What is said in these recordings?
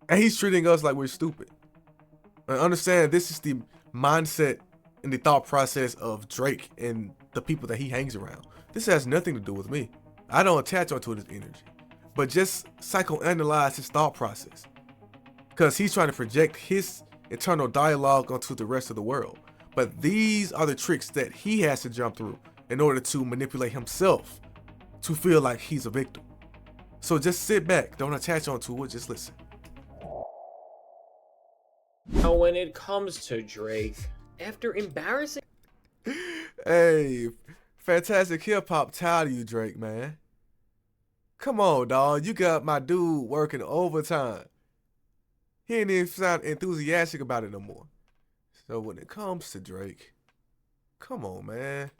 And he's treating us like we're stupid. And understand this is the mindset and the thought process of Drake and the people that he hangs around. This has nothing to do with me. I don't attach onto his energy. But just psychoanalyze his thought process. Because he's trying to project his internal dialogue onto the rest of the world. But these are the tricks that he has to jump through in order to manipulate himself to feel like he's a victim. So just sit back, don't attach onto it, just listen. Now, when it comes to Drake, after embarrassing Hey, fantastic hip hop, tired of you, Drake, man. Come on, dawg. You got my dude working overtime. He ain't even sound enthusiastic about it no more. So when it comes to Drake, come on, man.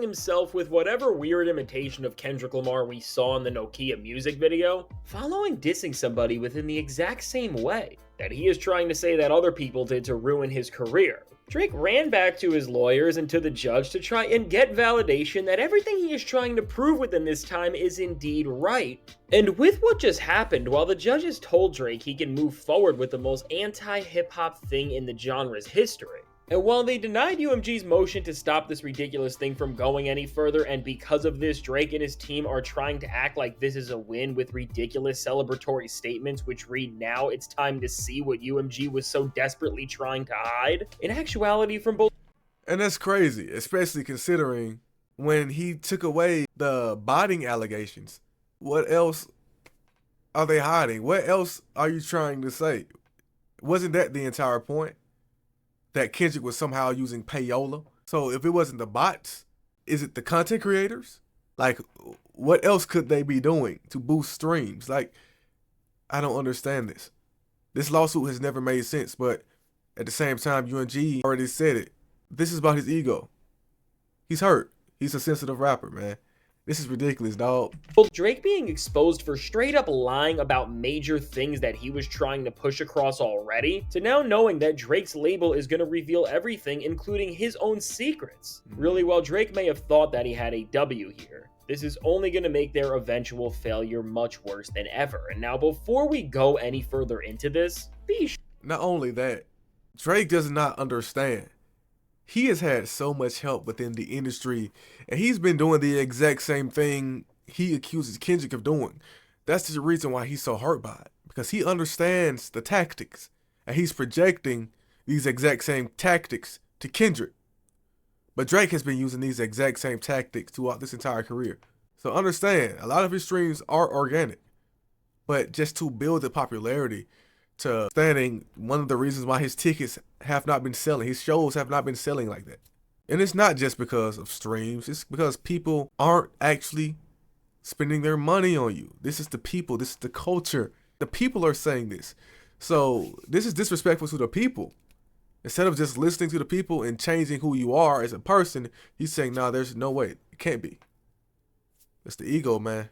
himself with whatever weird imitation of Kendrick Lamar we saw in the Nokia music video, following dissing somebody within the exact same way that he is trying to say that other people did to ruin his career. Drake ran back to his lawyers and to the judge to try and get validation that everything he is trying to prove within this time is indeed right. And with what just happened, while the judges told Drake he can move forward with the most anti-hip-hop thing in the genre's history, and while they denied UMG's motion to stop this ridiculous thing from going any further, and because of this, Drake and his team are trying to act like this is a win with ridiculous celebratory statements which read, "Now it's time to see what UMG was so desperately trying to hide." In actuality, from both. And that's crazy, especially considering when he took away the botting allegations. What else are they hiding? What else are you trying to say? Wasn't that the entire point? That Kendrick was somehow using payola? So if it wasn't the bots, is it the content creators? Like, what else could they be doing to boost streams? Like, I don't understand this. This lawsuit has never made sense, but at the same time, UNG already said it. This is about his ego. He's hurt. He's a sensitive rapper, man. This is ridiculous, dog. Drake being exposed for straight up lying about major things that he was trying to push across already, to now knowing that Drake's label is going to reveal everything, including his own secrets. Really, while Drake may have thought that he had a W here, this is only going to make their eventual failure much worse than ever. And now, before we go any further into this, Not only that, Drake does not understand. He has had so much help within the industry, and he's been doing the exact same thing he accuses Kendrick of doing. That's the reason why he's so hurt by it, because he understands the tactics, and he's projecting these exact same tactics to Kendrick. But Drake has been using these exact same tactics throughout this entire career. So understand, a lot of his streams are organic, but just to build the popularity, to standing one of the reasons why his tickets have not been selling, his shows have not been selling like that. And it's not just because of streams, it's because people aren't actually spending their money on you. This is the people, this is the culture. The people are saying this. So this is disrespectful to the people. Instead of just listening to the people and changing who you are as a person, he's saying, nah, there's no way. It can't be. It's the ego, man.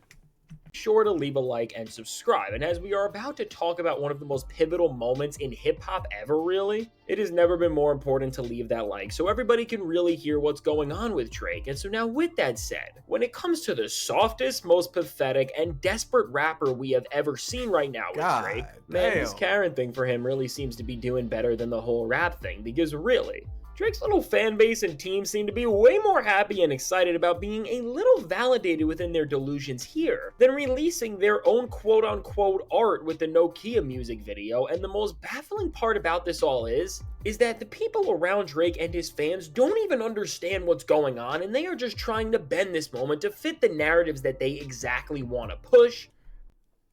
Sure to leave a like and subscribe. And as we are about to talk about one of the most pivotal moments in hip-hop ever, really, it has never been more important to leave that like so everybody can really hear what's going on with Drake. And so now, with that said, when it comes to the softest, most pathetic, and desperate rapper we have ever seen right now with Drake, man, this Karen thing for him really seems to be doing better than the whole rap thing, because really, Drake's little fan base and team seem to be way more happy and excited about being a little validated within their delusions here than releasing their own quote-unquote art with the Nokia music video. And the most baffling part about this all is that the people around Drake and his fans don't even understand what's going on, and they are just trying to bend this moment to fit the narratives that they exactly want to push.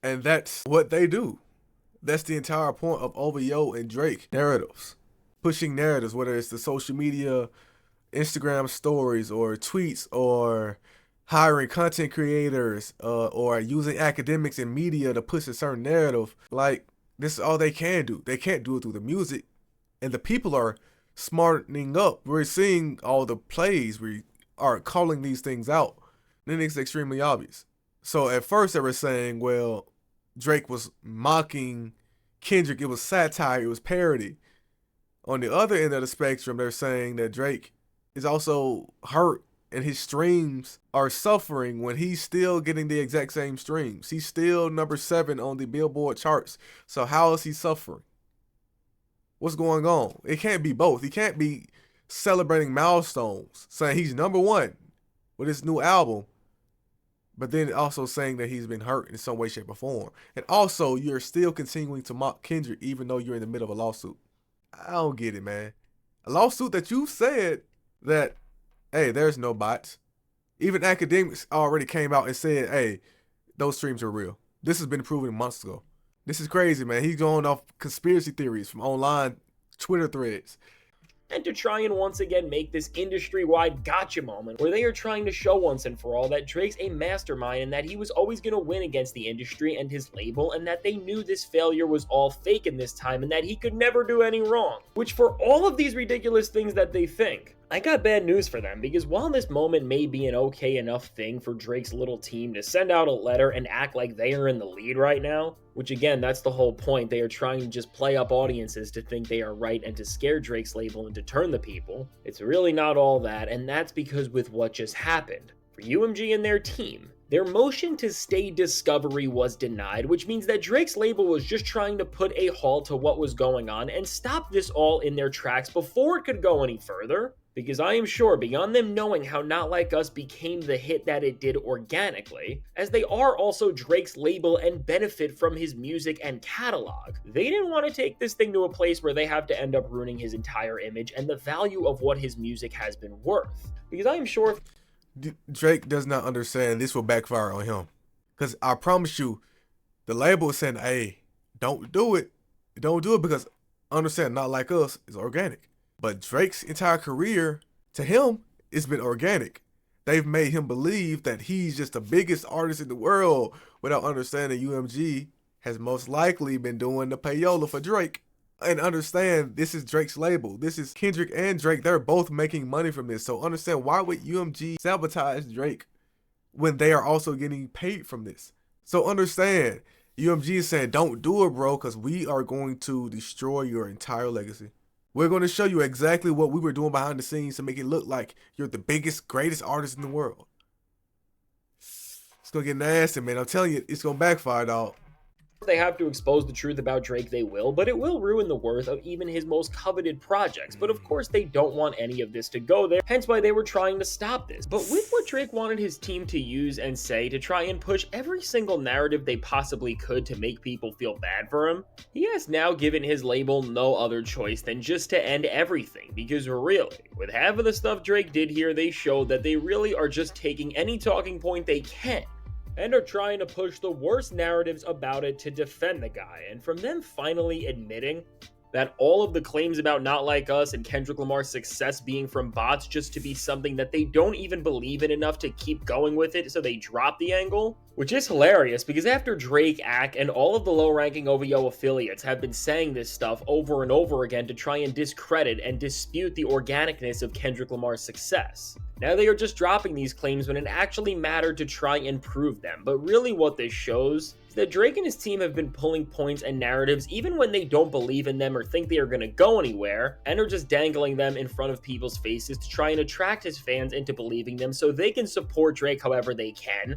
And that's what they do. That's the entire point of OVO and Drake narratives. Pushing narratives, whether it's the social media, Instagram stories, or tweets, or hiring content creators, or using academics and media to push a certain narrative. Like, this is all they can do. They can't do it through the music. And the people are smartening up. We're seeing all the plays. We are calling these things out. Then it's extremely obvious. So at first they were saying, well, Drake was mocking Kendrick. It was satire. It was parody. On the other end of the spectrum, they're saying that Drake is also hurt and his streams are suffering when he's still getting the exact same streams. He's still number 7 on the Billboard charts. So how is he suffering? What's going on? It can't be both. He can't be celebrating milestones, saying he's number 1 with his new album, but then also saying that he's been hurt in some way, shape, or form. And also, you're still continuing to mock Kendrick even though you're in the middle of a lawsuit. I don't get it, man. A lawsuit that you said that, hey, there's no bots. Even academics already came out and said, hey, those streams are real. This has been proven months ago. This is crazy, man. He's going off conspiracy theories from online Twitter threads. And to try and once again make this industry-wide gotcha moment where they are trying to show once and for all that Drake's a mastermind and that he was always going to win against the industry and his label, and that they knew this failure was all fake in this time and that he could never do any wrong. Which, for all of these ridiculous things that they think, I got bad news for them, because while this moment may be an okay enough thing for Drake's little team to send out a letter and act like they are in the lead right now, which again, that's the whole point, they are trying to just play up audiences to think they are right and to scare Drake's label and to turn the people, it's really not all that, and that's because with what just happened, for UMG and their team, their motion to stay discovery was denied, which means that Drake's label was just trying to put a halt to what was going on and stop this all in their tracks before it could go any further. Because I am sure, beyond them knowing how Not Like Us became the hit that it did organically, as they are also Drake's label and benefit from his music and catalog, they didn't want to take this thing to a place where they have to end up ruining his entire image and the value of what his music has been worth. Because I am sure Drake does not understand this will backfire on him. Because I promise you, the label is saying, hey, don't do it. Don't do it, because understand, Not Like Us is organic. But Drake's entire career, to him, it's been organic. They've made him believe that he's just the biggest artist in the world without understanding UMG has most likely been doing the payola for Drake. And understand, this is Drake's label. This is Kendrick and Drake. They're both making money from this. So understand, why would UMG sabotage Drake when they are also getting paid from this? So understand, UMG is saying, don't do it, bro, because we are going to destroy your entire legacy. We're going to show you exactly what we were doing behind the scenes to make it look like you're the biggest, greatest artist in the world. It's going to get nasty, man. I'm telling you, it's going to backfire, dog. If they have to expose the truth about Drake, they will, but it will ruin the worth of even his most coveted projects. But of course, they don't want any of this to go there, hence why they were trying to stop this. But with what Drake wanted his team to use and say to try and push every single narrative they possibly could to make people feel bad for him, he has now given his label no other choice than just to end everything. Because really, with half of the stuff Drake did here, they showed that they really are just taking any talking point they can and are trying to push the worst narratives about it to defend the guy, and from them finally admitting that all of the claims about Not Like Us and Kendrick Lamar's success being from bots just to be something that they don't even believe in enough to keep going with it, so they drop the angle. Which is hilarious, because after Drake, Ack, and all of the low-ranking OVO affiliates have been saying this stuff over and over again to try and discredit and dispute the organicness of Kendrick Lamar's success, now they are just dropping these claims when it actually mattered to try and prove them. But really what this shows is that Drake and his team have been pulling points and narratives even when they don't believe in them or think they are going to go anywhere, and are just dangling them in front of people's faces to try and attract his fans into believing them so they can support Drake however they can.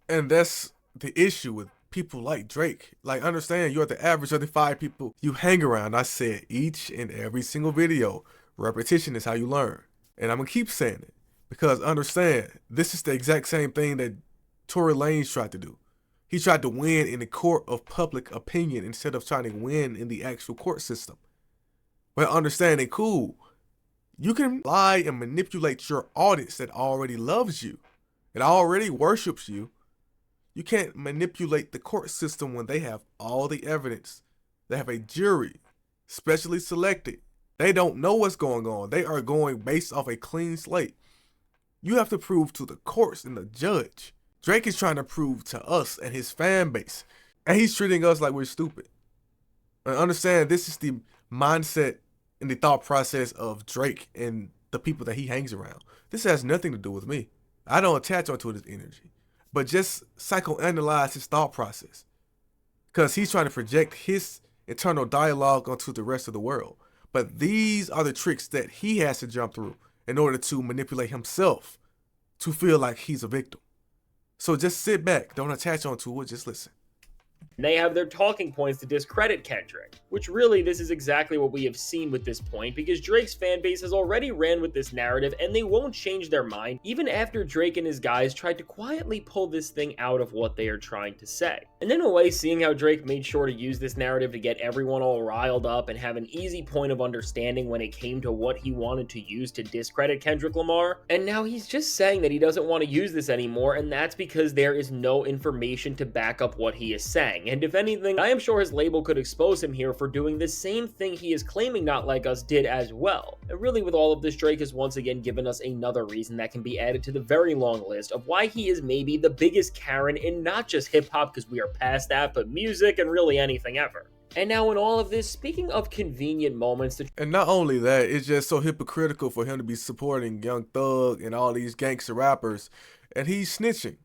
And that's the issue with people like Drake. Like, understand, you're the average of the 5 people you hang around. I said each and every single video, repetition is how you learn. And I'm going to keep saying it. Because understand, this is the exact same thing that Tory Lanez tried to do. He tried to win in the court of public opinion instead of trying to win in the actual court system. But understand it, cool. You can lie and manipulate your audience that already loves you, that already worships you. You can't manipulate the court system when they have all the evidence. They have a jury, specially selected. They don't know what's going on. They are going based off a clean slate. You have to prove to the courts and the judge. Drake is trying to prove to us and his fan base. And he's treating us like we're stupid. And understand, this is the mindset and the thought process of Drake and the people that he hangs around. This has nothing to do with me. I don't attach onto his energy. But just psychoanalyze his thought process. Because he's trying to project his internal dialogue onto the rest of the world. But these are the tricks that he has to jump through in order to manipulate himself to feel like he's a victim. So just sit back, don't attach onto it, just listen. They have their talking points to discredit Kendrick, which really this is exactly what we have seen with this point because Drake's fan base has already ran with this narrative and they won't change their mind even after Drake and his guys tried to quietly pull this thing out of what they are trying to say. And in a way, seeing how Drake made sure to use this narrative to get everyone all riled up and have an easy point of understanding when it came to what he wanted to use to discredit Kendrick Lamar, and now he's just saying that he doesn't want to use this anymore, and that's because there is no information to back up what he is saying. And if anything, I am sure his label could expose him here for doing the same thing he is claiming Not Like Us did as well. And really with all of this, Drake has once again given us another reason that can be added to the very long list of why he is maybe the biggest Karen in not just hip-hop, because we are past that, but music and really anything ever. And now in all of this, speaking of convenient moments to... And not only that, it's just so hypocritical for him to be supporting Young Thug and all these gangster rappers, and he's snitching.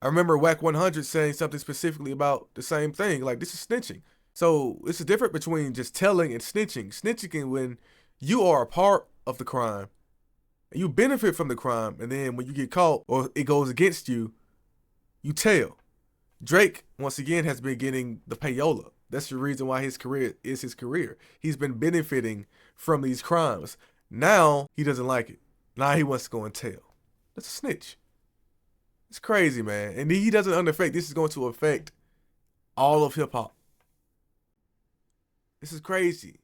I remember Whack 100 saying something specifically about the same thing, like this is snitching. So it's a difference between just telling and snitching. Snitching is when you are a part of the crime, and you benefit from the crime, and then when you get caught or it goes against you, you tell. Drake, once again, has been getting the payola. That's the reason why his career is his career. He's been benefiting from these crimes. Now he doesn't like it. Now he wants to go and tell. That's a snitch. It's crazy, man. And he doesn't understand this is going to affect all of hip hop. This is crazy.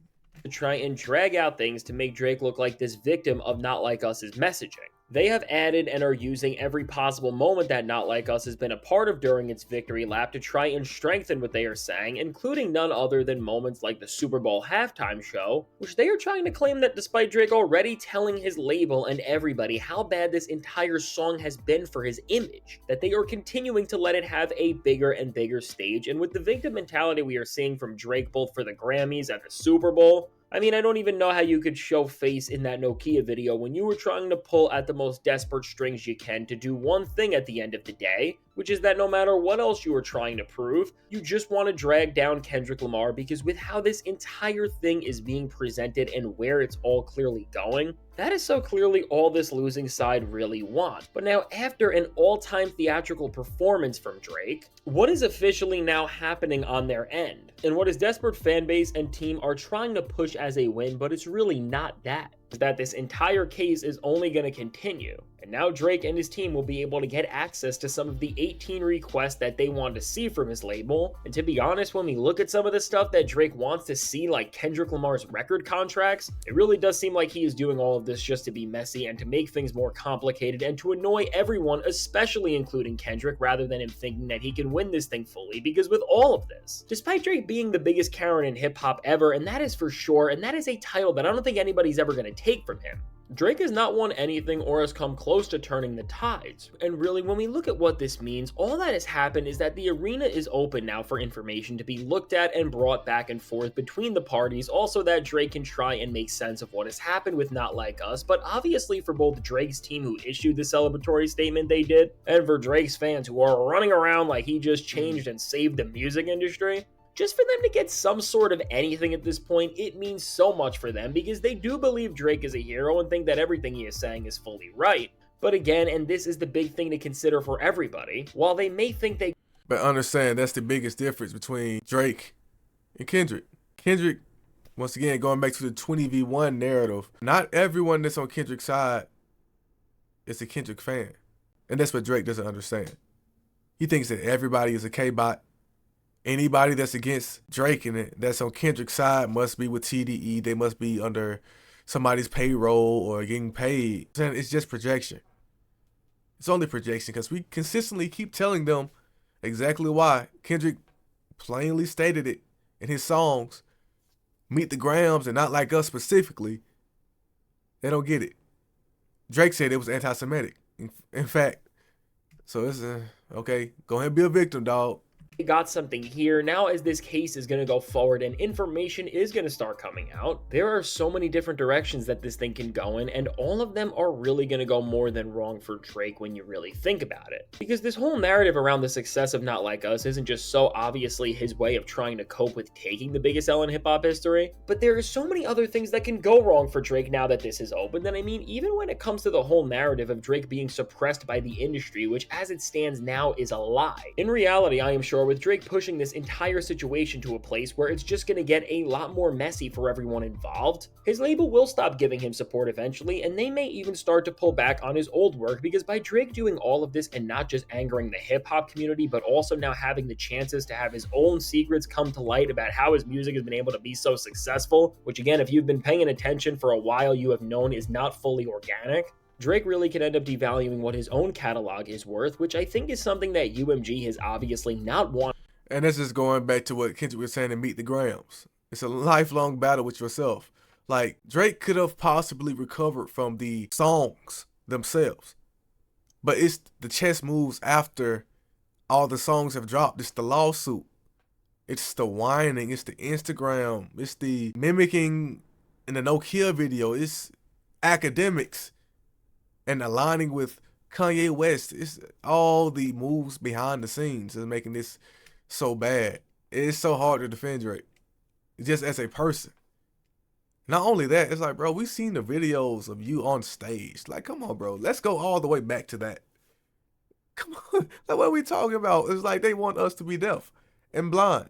Try and drag out things to make Drake look like this victim of Not Like Us's messaging. They have added and are using every possible moment that Not Like Us has been a part of during its victory lap to try and strengthen what they are saying, including none other than moments like the Super Bowl halftime show, which they are trying to claim that despite Drake already telling his label and everybody how bad this entire song has been for his image, that they are continuing to let it have a bigger and bigger stage. And with the victim mentality we are seeing from Drake both for the Grammys and the Super Bowl, I mean, I don't even know how you could show face in that Nokia video when you were trying to pull at the most desperate strings you can to do one thing at the end of the day, which is that no matter what else you are trying to prove, you just want to drag down Kendrick Lamar because with how this entire thing is being presented and where it's all clearly going, that is so clearly all this losing side really wants. But now after an all-time theatrical performance from Drake, what is officially now happening on their end? And what his desperate fanbase and team are trying to push as a win, but it's really not that. That this entire case is only going to continue. And now Drake and his team will be able to get access to some of the 18 requests that they want to see from his label. And to be honest, when we look at some of the stuff that Drake wants to see, like Kendrick Lamar's record contracts, it really does seem like he is doing all of this just to be messy and to make things more complicated and to annoy everyone, especially including Kendrick, rather than him thinking that he can win this thing fully. Because with all of this, despite Drake being the biggest Karen in hip-hop ever, and that is for sure, and that is a title that I don't think anybody's ever going to take from him, Drake has not won anything or has come close to turning the tides. And really, when we look at what this means, all that has happened is that the arena is open now for information to be looked at and brought back and forth between the parties, also that Drake can try and make sense of what has happened with Not Like Us, but obviously for both Drake's team who issued the celebratory statement they did, and for Drake's fans who are running around like he just changed and saved the music industry, just for them to get some sort of anything at this point, it means so much for them because they do believe Drake is a hero and think that everything he is saying is fully right. But again, and this is the big thing to consider for everybody, while they may think they... But understand, that's the biggest difference between Drake and Kendrick. Kendrick, once again, going back to the 20v1 narrative, not everyone that's on Kendrick's side is a Kendrick fan. And that's what Drake doesn't understand. He thinks that everybody is a K-bot. Anybody that's against Drake and that's on Kendrick's side must be with TDE. They must be under somebody's payroll or getting paid. It's just projection. It's only projection because we consistently keep telling them exactly why. Kendrick plainly stated it in his songs. Meet the Grams and Not Like Us specifically. They don't get it. Drake said it was anti-Semitic. In fact, so it's okay. Go ahead and be a victim, dog. got something here. Now, as this case is going to go forward and information is going to start coming out, there are so many different directions that this thing can go in, and all of them are really going to go more than wrong for Drake when you really think about it. Because this whole narrative around the success of Not Like Us isn't just so obviously his way of trying to cope with taking the biggest L in hip-hop history, but there are so many other things that can go wrong for Drake now that this is open. And I mean, even when it comes to the whole narrative of Drake being suppressed by the industry, which as it stands now is a lie. In reality, I am sure with Drake pushing this entire situation to a place where it's just going to get a lot more messy for everyone involved, his label will stop giving him support eventually, and they may even start to pull back on his old work, because by Drake doing all of this and not just angering the hip-hop community, but also now having the chances to have his own secrets come to light about how his music has been able to be so successful, which again, if you've been paying attention for a while, you have known is not fully organic, Drake really could end up devaluing what his own catalog is worth, which I think is something that UMG has obviously not wanted. And that's just going back to what Kendrick was saying in Meet the Grams. It's a lifelong battle with yourself. Like, Drake could have possibly recovered from the songs themselves, but it's the chess moves after all the songs have dropped. It's the lawsuit. It's the whining. It's the Instagram. It's the mimicking in the Nokia video. It's academics and aligning with Kanye West. It's all the moves behind the scenes is making this so bad. It's so hard to defend Drake, just as a person. Not only that, it's like, bro, we've seen the videos of you on stage. Like, come on, bro. Let's go all the way back to that. Come on. Like, what are we talking about? It's like they want us to be deaf and blind.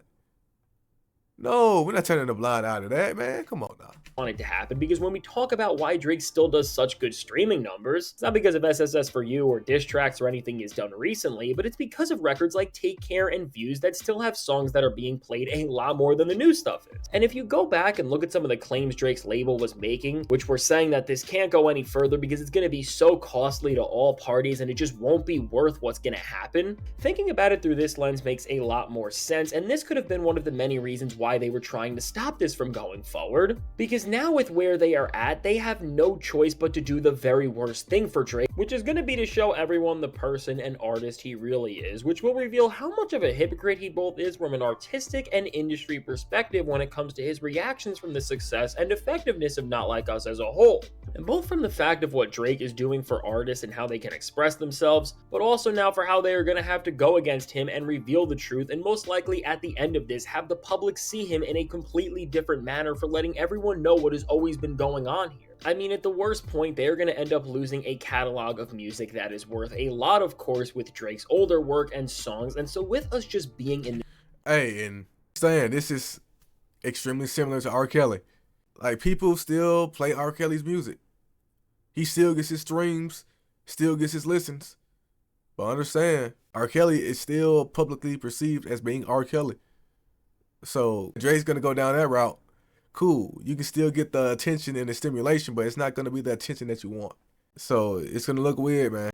No, we're not turning the blind eye to that, man. Come on now. Wanted to happen, because when we talk about why Drake still does such good streaming numbers, it's not because of SSS for You or diss tracks or anything he's done recently, but it's because of records like Take Care and Views that still have songs that are being played a lot more than the new stuff is. And if you go back and look at some of the claims Drake's label was making, which were saying that this can't go any further because it's going to be so costly to all parties and it just won't be worth what's going to happen, thinking about it through this lens makes a lot more sense, and this could have been one of the many reasons why they were trying to stop this from going forward, because now with where they are at, they have no choice but to do the very worst thing for Drake, which is going to be to show everyone the person and artist he really is, which will reveal how much of a hypocrite he both is from an artistic and industry perspective when it comes to his reactions from the success and effectiveness of Not Like Us as a whole. And both from the fact of what Drake is doing for artists and how they can express themselves, but also now for how they are going to have to go against him and reveal the truth, and most likely at the end of this have the public see him in a completely different manner for letting everyone know what has always been going on here. I mean, at the worst point, they're going to end up losing a catalog of music that is worth a lot, of course, with Drake's older work and songs, and so with us just being in... Hey, and saying this is extremely similar to R. Kelly. Like, people still play R. Kelly's music. He still gets his streams, still gets his listens. But understand, R. Kelly is still publicly perceived as being R. Kelly. So Drake's going to go down that route. Cool. You can still get the attention and the stimulation, but it's not going to be the attention that you want. So it's going to look weird, man.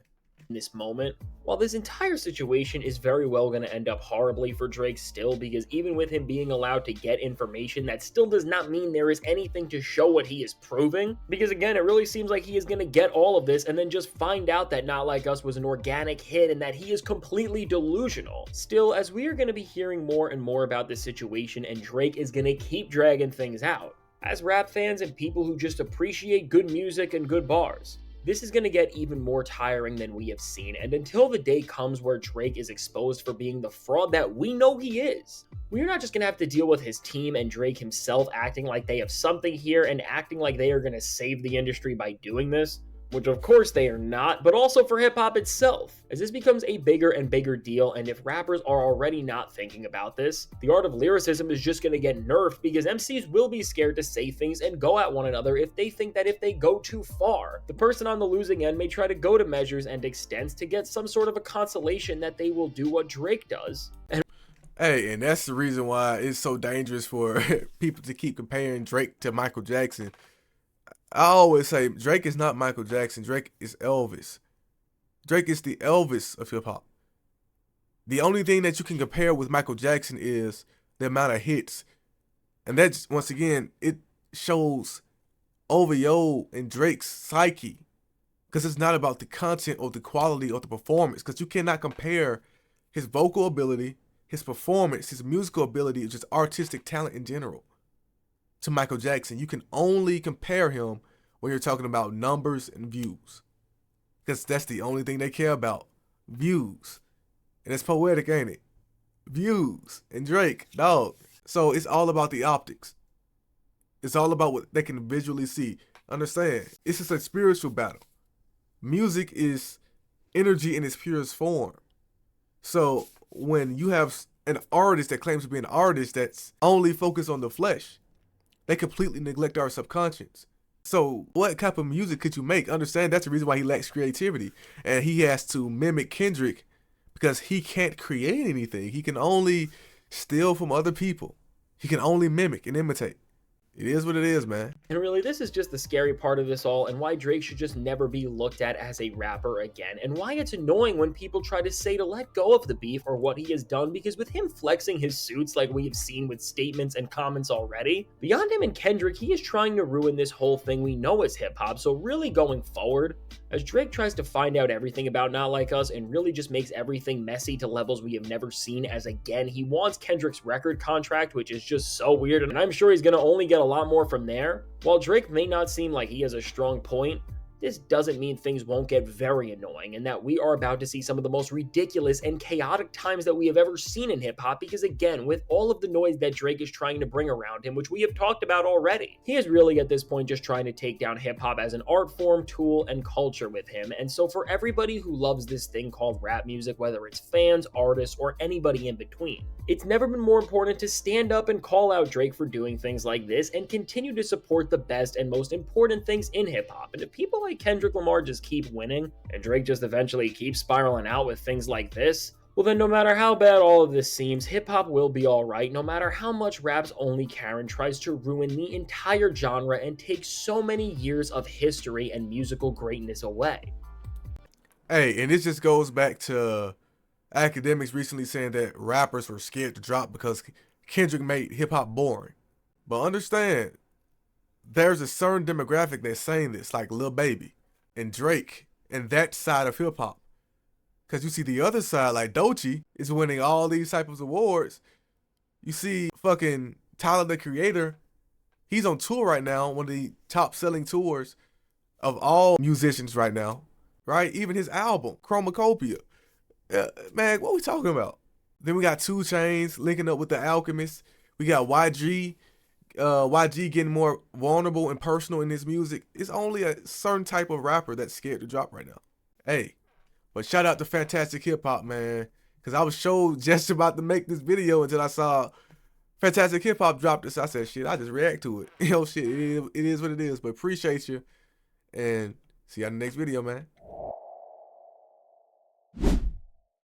This moment, while this entire situation is very well going to end up horribly for Drake still, because even with him being allowed to get information, that still does not mean there is anything to show what he is proving, because again, it really seems like he is going to get all of this and then just find out that Not Like Us was an organic hit and that he is completely delusional. Still, as we are going to be hearing more and more about this situation, and Drake is going to keep dragging things out, as rap fans and people who just appreciate good music and good bars, this is going to get even more tiring than we have seen, and until the day comes where Drake is exposed for being the fraud that we know he is, we're not just going to have to deal with his team and Drake himself acting like they have something here and acting like they are going to save the industry by doing this, which of course they are not, but also for hip-hop itself, as this becomes a bigger and bigger deal. And if rappers are already not thinking about this, the art of lyricism is just going to get nerfed, because MCs will be scared to say things and go at one another if they think that if they go too far, the person on the losing end may try to go to measures and extents to get some sort of a consolation that they will do what Drake does. Hey, and that's the reason why it's so dangerous for people to keep comparing Drake to Michael Jackson. I always say Drake is not Michael Jackson. Drake is Elvis. Drake is the Elvis of hip hop. The only thing that you can compare with Michael Jackson is the amount of hits. And that's, once again, it shows OVO and Drake's psyche. Because it's not about the content or the quality or the performance. Because you cannot compare his vocal ability, his performance, his musical ability, just artistic talent in general to Michael Jackson. You can only compare him when you're talking about numbers and views. Because that's the only thing they care about. Views. And it's poetic, ain't it? Views. And Drake, dog. So it's all about the optics. It's all about what they can visually see. Understand? It's just a spiritual battle. Music is energy in its purest form. So when you have an artist that claims to be an artist that's only focused on the flesh, they completely neglect our subconscious. So what type of music could you make? Understand that's the reason why he lacks creativity. And he has to mimic Kendrick because he can't create anything. He can only steal from other people. He can only mimic and imitate. It is what it is, man. And really, this is just the scary part of this all, and why Drake should just never be looked at as a rapper again, and why it's annoying when people try to say to let go of the beef or what he has done, because with him flexing his suits like we have seen with statements and comments already, beyond him and Kendrick, he is trying to ruin this whole thing we know as hip-hop. So really going forward, as Drake tries to find out everything about Not Like Us and really just makes everything messy to levels we have never seen, as again, he wants Kendrick's record contract, which is just so weird, and I'm sure he's gonna only get a lot more from there. While Drake may not seem like he has a strong point, this doesn't mean things won't get very annoying and that we are about to see some of the most ridiculous and chaotic times that we have ever seen in hip-hop, because again, with all of the noise that Drake is trying to bring around him, which we have talked about already, he is really at this point just trying to take down hip-hop as an art form, tool, and culture with him. And so for everybody who loves this thing called rap music, whether it's fans, artists, or anybody in between, it's never been more important to stand up and call out Drake for doing things like this and continue to support the best and most important things in hip-hop. And if people like Kendrick Lamar just keep winning and Drake just eventually keeps spiraling out with things like this, well then no matter how bad all of this seems, hip-hop will be alright, no matter how much rap's only Karen tries to ruin the entire genre and take so many years of history and musical greatness away. Hey, and this just goes back to academics recently saying that rappers were scared to drop because Kendrick made hip-hop boring. But understand, there's a certain demographic that's saying this, like Lil Baby and Drake and that side of hip-hop. Because you see the other side, like Doechii, is winning all these types of awards. You see fucking Tyler, the Creator, he's on tour right now, one of the top-selling tours of all musicians right now, right? Even his album, Chromacopia. Man, what we talking about? Then we got 2 Chainz linking up with The Alchemist. We got YG getting more vulnerable and personal in his music. It's only a certain type of rapper that's scared to drop right now. Hey, but shout out to Fantastic Hip Hop, man. Because I was just about to make this video until I saw Fantastic Hip Hop drop this. I said, shit, I just react to it. Shit, it is what it is. But appreciate you. And see you on the next video, man.